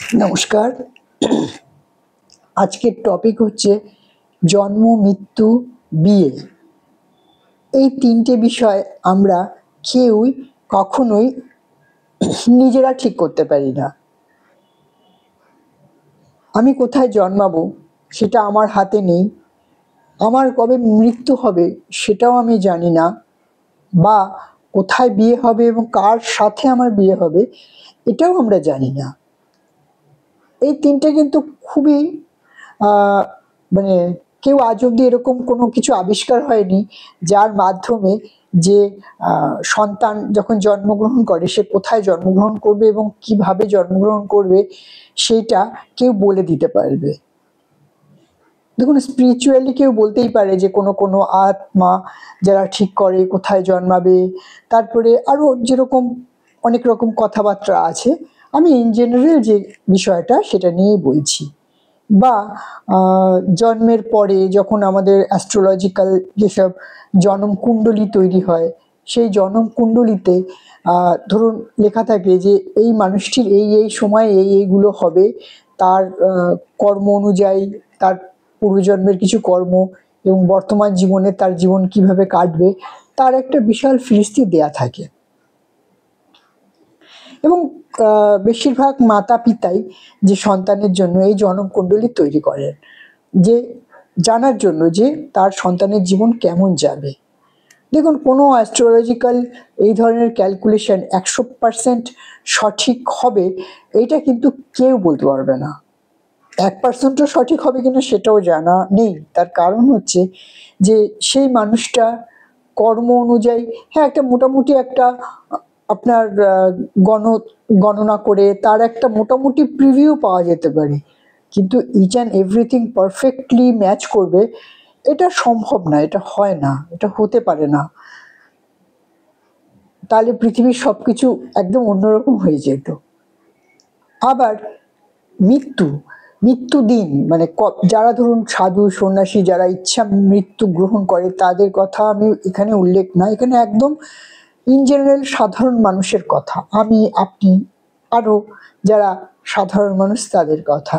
নমস্কার। আজকের টপিক হচ্ছে জন্ম, মৃত্যু, বিয়ে। এই তিনটে বিষয় আমরা কেউই কখনোই নিজেরা ঠিক করতে পারি না। আমি কোথায় জন্মাবো সেটা আমার হাতে নেই, আমার কবে মৃত্যু হবে সেটাও আমি জানি না, বা কোথায় বিয়ে হবে এবং কার সাথে আমার বিয়ে হবে এটাও আমরা জানি না। এই তিনটে কিন্তু খুবই মানে কেউ আজ অব্দি এরকম কোনো কিছু আবিষ্কার হয়নি যার মাধ্যমে যে সন্তান যখন জন্মগ্রহণ করে সে কোথায় জন্মগ্রহণ করবে এবং কিভাবে জন্মগ্রহণ করবে সেটা কেউ বলে দিতে পারবে। দেখুন, স্পিরিচুয়ালি কেউ বলতেই পারে যে কোনো কোনো আত্মা যারা ঠিক করে কোথায় জন্মাবে, তারপরে আরও যেরকম অনেক রকম কথাবার্তা আছে। আমি ইন জেনারেল যে বিষয়টা সেটা নিয়েই বলছি। বা জন্মের পরে যখন আমাদের অ্যাস্ট্রোলজিক্যাল যেসব জনম কুণ্ডলী তৈরি হয়, সেই জনম কুণ্ডলিতে ধরুন লেখা থাকে যে এই মানুষটির এই এই সময় এই এইগুলো হবে, তার কর্ম অনুযায়ী তার পূর্বজন্মের কিছু কর্ম এবং বর্তমান জীবনে তার জীবন কিভাবে কাটবে তার একটা বিশাল ফিরিস্তি দেয়া থাকে। এবং বেশিরভাগ মাতা পিতাই যে সন্তানের জন্য এই জনমকুণ্ডলী তৈরি করেন, যে জানার জন্য যে তার সন্তানের জীবন কেমন যাবে। দেখুন, কোনো অ্যাস্ট্রোলজিক্যাল এই ধরনের ক্যালকুলেশন 100% সঠিক হবে এইটা কিন্তু কেউ বলতে পারবে না। 1%ও সঠিক হবে কিনা সেটাও জানা নেই। তার কারণ হচ্ছে যে সেই মানুষটা কর্ম অনুযায়ী একটা মোটামুটি একটা আপনার গণনা করে তার একটা মোটামুটি প্রিভিউ পাওয়া যেতে পারে, কিন্তু each and everything perfectly match করবে এটা সম্ভব না, এটা হয় না, এটা হতে পারে না। তাহলে পৃথিবীর সব কিছু একদম অন্যরকম হয়ে যেত। আবার মৃত্যু দিন মানে যারা ধরুন সাধু সন্ন্যাসী যারা ইচ্ছা মৃত্যু গ্রহণ করে তাদের কথা আমি এখানে উল্লেখ না, এখানে একদম ইন জেনারেল সাধারণ মানুষের কথা, আমি আপনি আরও যারা সাধারণ মানুষ তাদের কথা।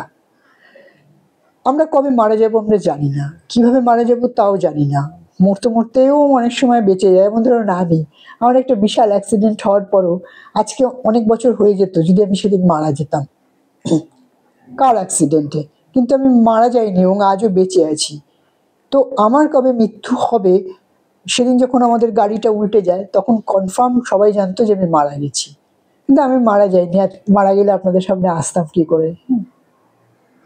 আমরা কবে মারা যাবো আমরা জানি না, কিভাবে মারা যাবো তাও জানি না। মরতেও অনেক সময় বেঁচে যায়। যেমন ধরুন আমার একটা বিশাল অ্যাক্সিডেন্ট হওয়ার পরও আজকে অনেক বছর হয়ে যেত যদি আমি সেদিন মারা যেতাম কার অ্যাক্সিডেন্টে, কিন্তু আমি মারা যাইনি এবং আজও বেঁচে আছি। তো আমার কবে মৃত্যু হবে সেদিন যখন আমাদের গাড়িটা উল্টে যায় তখন কনফার্ম সবাই জানতো যে আমি মারা গেছি, কিন্তু আমি মারা যাইনি। আর মারা গেলে আপনাদের সামনে আসতাম কি করে?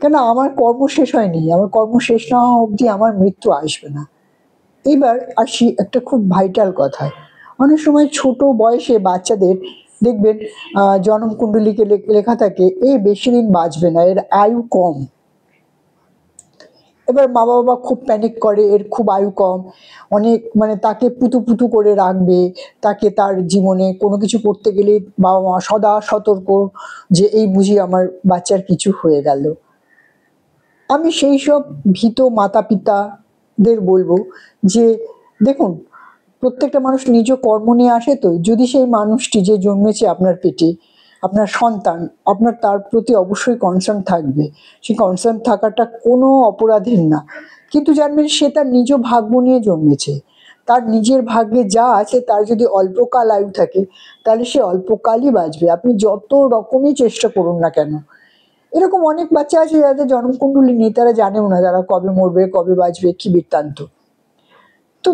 কেন, আমার কর্ম শেষ হয়নি, আমার কর্ম শেষ না হওয়া অবধি আমার মৃত্যু আসবে না। এবার আসি একটা খুব ভাইটাল কথায়। অনেক সময় ছোট বয়সে বাচ্চাদের দেখবেন জনম কুণ্ডলীকে লেখা থাকে এ বেশি দিন বাঁচবে না, এর আয়ু কম। এবার মা বাবা খুব প্যানিক করে, এর খুব আয়ু কম, অনেক তাকে পুতু করে রাখবে, তাকে তার জীবনে কোনো কিছু করতে গেলে বাবা মা সদা সতর্ক যে এই বুঝি আমার বাচ্চার কিছু হয়ে গেল। আমি সেই সব ভীত মাতা পিতাদের বলবো যে দেখুন, প্রত্যেকটা মানুষ নিজ কর্ম নিয়ে আসে। তো যদি সেই মানুষটি যে জন্মেছে আপনার পেটে, আপনার সন্তান, আপনার তার প্রতি অবশ্যই কনসার্ন থাকবে। সেই কনসার্ন থাকাটা কোনো অপরাধের না, কিন্তু জানবেন সে তার নিজ ভাগ্য নিয়ে জন্মেছে। তার নিজের ভাগ্যে যা আছে, তার যদি অল্পকাল আয়ু থাকে তাহলে সে অল্পকালই বাঁচবে, আপনি যত রকমই চেষ্টা করুন না কেন। এরকম অনেক বাচ্চা আছে যাদের জন্মকুণ্ডলী নেই, তারা জানেও না তারা কবে মরবে কবে বাঁচবে কি বৃত্তান্ত। তো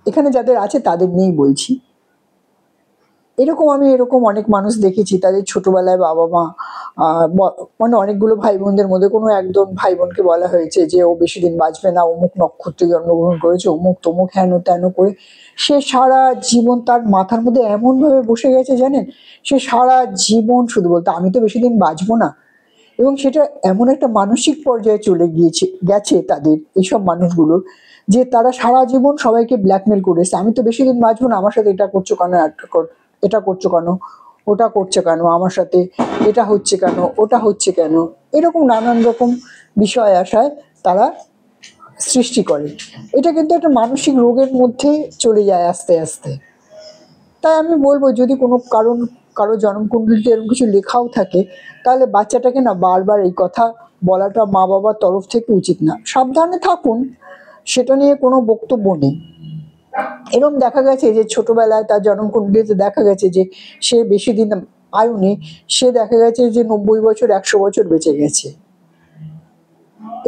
এখানে যাদের আছে তাদের নিয়েই বলছি। আমি এরকম অনেক মানুষ দেখেছি, তাদের ছোটবেলায় বাবা মা অনেকগুলো ভাই বোনদের মধ্যে কোনো একজন ভাই বোনকে বলা হয়েছে যে ও বেশি দিন বাঁচবে না, অমুক নক্ষত্রে জন্মগ্রহণ করেছে, অমুক তমুক হেন তেন করে সে সারা জীবন তার মাথার মধ্যে এমনভাবে বসে গেছে জানেন, সে সারা জীবন শুধু বলতো আমি তো বেশি দিন বাঁচবো না। এবং সেটা এমন একটা মানসিক পর্যায়ে চলে গেছে তাদের এইসব মানুষগুলো, যে তারা সারা জীবন সবাইকে ব্ল্যাকমেল করেছে, আমি তো বেশি দিন বাঁচবো না, আমার সাথে এটা করছো কেন, এটা করছো কেন, ওটা করছে কেন, আমার সাথে এটা হচ্ছে কেন, ওটা হচ্ছে কেন, এরকম নানান রকম বিষয় আসায় তারা সৃষ্টি করে। এটা কিন্তু একটা মানসিক রোগের মধ্যে চলে যায় আস্তে আস্তে। তাই আমি বলবো যদি কোনো কারো জন্মকুণ্ডলিতে এরকম কিছু লেখাও থাকে, তাহলে বাচ্চাটাকে না বারবার এই কথা বলাটা মা বাবার তরফ থেকে উচিত না। সাবধানে থাকুন, সেটা নিয়ে কোনো বক্তব্য নেই। এরকম দেখা গেছে যে ছোটবেলায় তার জন্মকুণ্ডলিতে দেখা গেছে যে সে বেশি দিন আয়ু নেই, সে দেখা গেছে যে 90 বছর 100 বছর বেঁচে গেছে,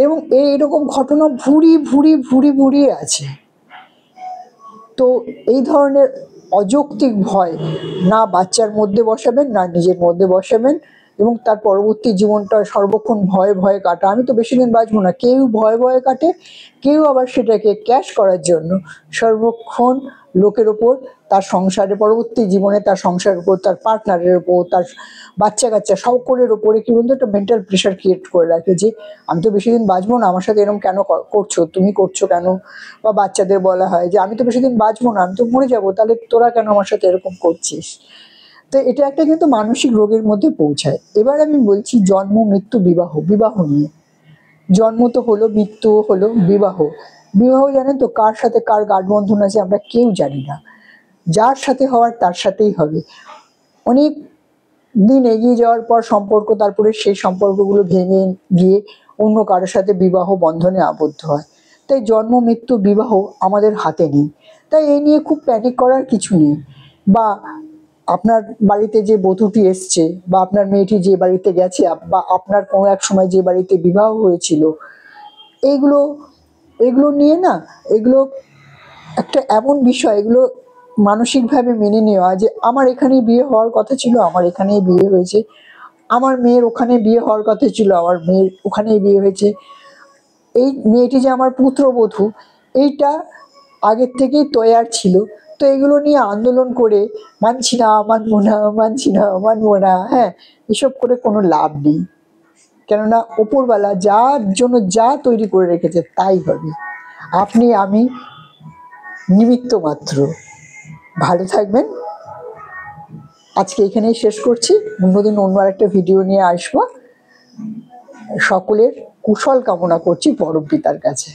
এবং এইরকম ঘটনা ভুরি ভুরি ভুরি ভুরি আছে। তো এই ধরনের অযৌক্তিক ভয় না বাচ্চার মধ্যে বসাবেন, না নিজের মধ্যে বসাবেন, এবং তার পরবর্তী জীবনটা সর্বক্ষণ ভয়ে ভয়ে কাটা। আমি তো বেশি দিন বাঁচবো না, কেউ ভয়ে ভয়ে কাটে, কেউ আবার সেটাকে ক্যাশ করার জন্য সর্বক্ষণ লোকের ওপর, তার সংসারে পরবর্তী জীবনে তার সংসারের উপর, তার পার্টনারের উপর, তার বাচ্চা কাচ্চা সকলের ওপরে কি বলতো একটা মেন্টাল প্রেশার ক্রিয়েট করে রাখে যে আমি তো বেশি দিন বাঁচবো না, আমার সাথে এরকম কেন করছো, তুমি করছো কেন? বা বাচ্চাদের বলা হয় যে আমি তো বেশি দিন বাঁচবো না, আমি তো মরে যাবো, তাহলে তোরা কেন আমার সাথে এরকম করছিস? তো এটা একটা কিন্তু মানসিক রোগের মধ্যে পৌঁছায়। এবার আমি বলছি জন্ম মৃত্যু বিবাহ, বিবাহ নিয়ে। জন্ম তো হলো, মৃত্যু হলো, বিবাহ। বিবাহ জানেন তো কার সাথে কার গাঠবন্ধন আছে আমরা কেউ জানি না, যার সাথে হওয়ার তার সাথেই হবে। অনেক দিন এগিয়ে যাওয়ার পর সম্পর্ক, তারপরে সেই সম্পর্কগুলো ভেঙে গিয়ে অন্য কারোর সাথে বিবাহ বন্ধনে আবদ্ধ হয়। তাই জন্ম মৃত্যু বিবাহ আমাদের হাতে নেই, তাই এই নিয়ে খুব প্যানিক করার কিছু নেই। বা আপনার বাড়িতে যে বধূটি এসছে, বা আপনার মেয়েটি যে বাড়িতে গেছে, বা আপনার কোনো এক সময় যে বাড়িতে বিবাহ হয়েছিল, এইগুলো এগুলো নিয়ে না, এগুলো একটা এমন বিষয়, এগুলো মানসিকভাবে মেনে নেওয়া যে আমার এখানেই বিয়ে হওয়ার কথা ছিল, আমার এখানেই বিয়ে হয়েছে, আমার মেয়ের ওখানে বিয়ে হওয়ার কথা ছিল, আমার মেয়ের ওখানেই বিয়ে হয়েছে, এই মেয়েটি যে আমার পুত্রবধূ, এইটা আগের থেকেই তৈয়ার ছিল। তো এগুলো নিয়ে আন্দোলন করে মানছি না, মানবো না, মানছি না, মানবো না, হ্যাঁ, এসব করে কোনো লাভ নেই। কেননা ওপরওয়ালা যার জন্য যা তৈরি করে রেখেছে তাই হবে, আপনি আমি নিমিত্ত মাত্র। ভালো থাকবেন, আজকে এখানেই শেষ করছি, অন্যদিন অন্য আরেকটা ভিডিও নিয়ে আসবো। সকলের কুশল কামনা করছি পরম পিতার কাছে।